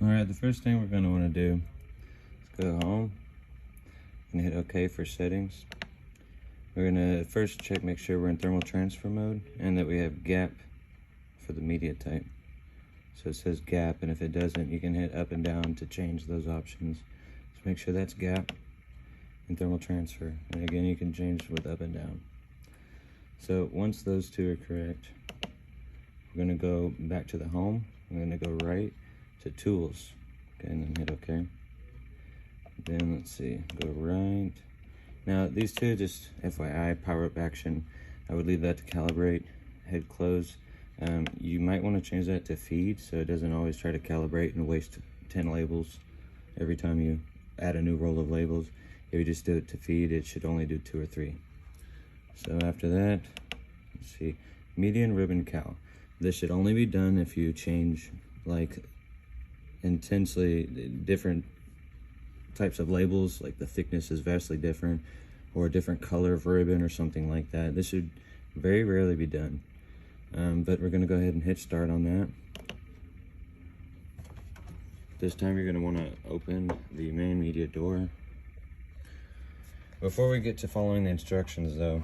Alright, the first thing we're going to want to do is go home and hit OK for settings. We're going to first check, make sure we're in thermal transfer mode and that we have gap for the media type. So it says gap, and if it doesn't, you can hit up and down to change those options. So make sure that's gap and thermal transfer. And again, you can change with up and down. So once those two are correct, we're going to go back to the home. We're going to go right to tools, okay, and then hit OK. Then let's see, go right. Now these two, just FYI, power up action, I would leave that to calibrate. Hit close. You might want to change that to feed so it doesn't always try to calibrate and waste 10 labels every time you add a new roll of labels. If you just do it to feed, it should only do 2 or 3. So after that, let's see, median ribbon cal. This should only be done if you change like intensely different types of labels, like the thickness is vastly different or a different color of ribbon or something like that. This should very rarely be done. But we're going to go ahead and hit start on that. This time you're going to want to open the main media door. Before we get to following the instructions though,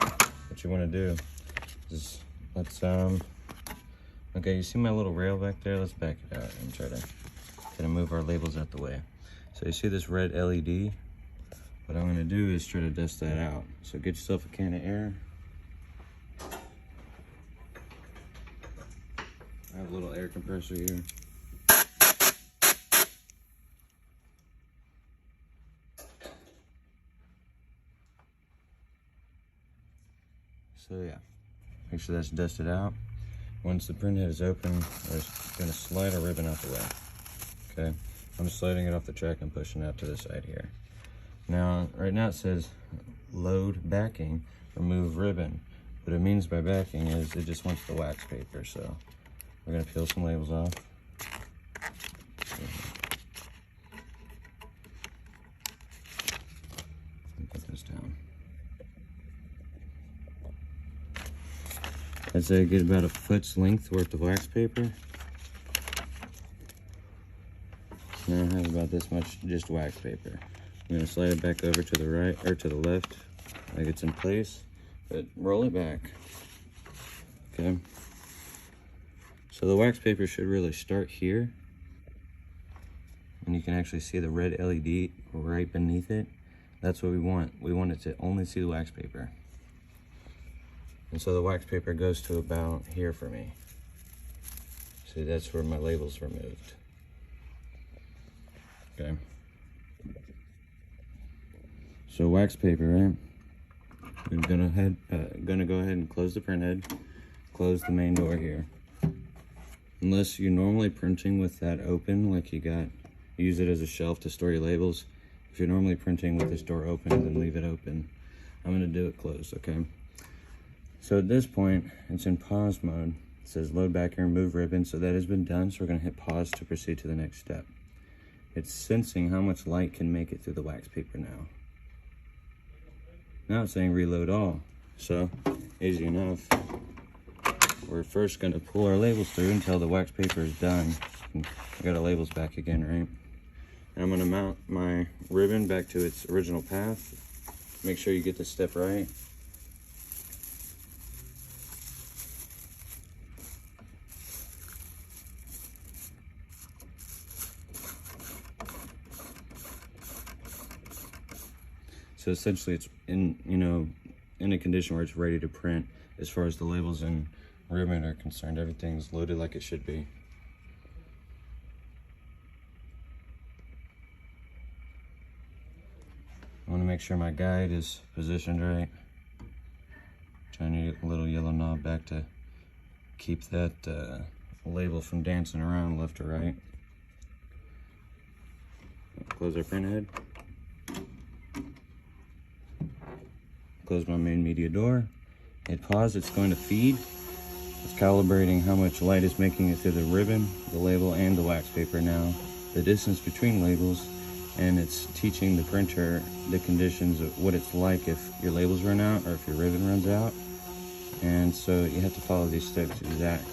what you want to do is okay, you see my little rail back there? Let's back it out and try to kind of move our labels out the way. So you see this red LED? What I'm going to do is try to dust that out. So get yourself a can of air. I have a little air compressor here. So yeah, make sure that's dusted out. Once the printhead is open, we're just going to slide our ribbon out the way. Okay, I'm sliding it off the track and pushing it out to the side here. Now, right now it says load backing, remove ribbon. What it means by backing is it just wants the wax paper, so we're going to peel some labels off. Put this down. I'd say get about a foot's length worth of wax paper. Now I have about this much just wax paper. I'm going to slide it back over to the right, or to the left, like it's in place, but roll it back. Okay. So the wax paper should really start here, and you can actually see the red LED right beneath it. That's what we want. We want it to only see the wax paper. And so the wax paper goes to about here for me. See, that's where my labels were moved. Okay. So wax paper, right? I'm gonna go ahead and close the printhead, close the main door here. Unless you're normally printing with that open, like use it as a shelf to store your labels. If you're normally printing with this door open, then leave it open. I'm gonna do it closed, okay? So at this point, it's in pause mode. It says load back and remove ribbon, so that has been done, so we're gonna hit pause to proceed to the next step. It's sensing how much light can make it through the wax paper now. Now it's saying reload all, so easy enough. We're first going to pull our labels through until the wax paper is done. I got our labels back again, right? And I'm going to mount my ribbon back to its original path. Make sure you get this step right. So essentially it's in a condition where it's ready to print. As far as the labels and ribbon are concerned, everything's loaded like it should be. I want to make sure my guide is positioned right. Trying to get a little yellow knob back to keep that label from dancing around left or right. Close our printhead. Close my main media door. Hit pause. It's going to feed. It's calibrating how much light is making it through the ribbon, the label, and the wax paper now. The distance between labels, and it's teaching the printer the conditions of what it's like if your labels run out or if your ribbon runs out. And so you have to follow these steps exact.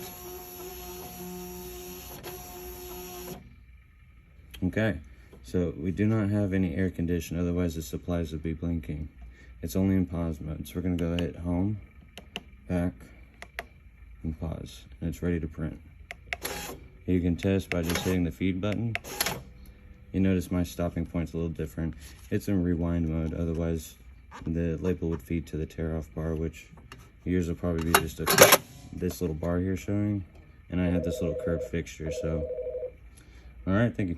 Okay, so we do not have any air condition, otherwise the supplies would be blinking. It's only in pause mode, so we're gonna go hit home, back, and pause, and it's ready to print. You can test by just hitting the feed button. You notice my stopping point's a little different. It's in rewind mode, otherwise the label would feed to the tear off bar, which yours will probably be just this little bar here showing, and I have this little curved fixture. So all right, thank you.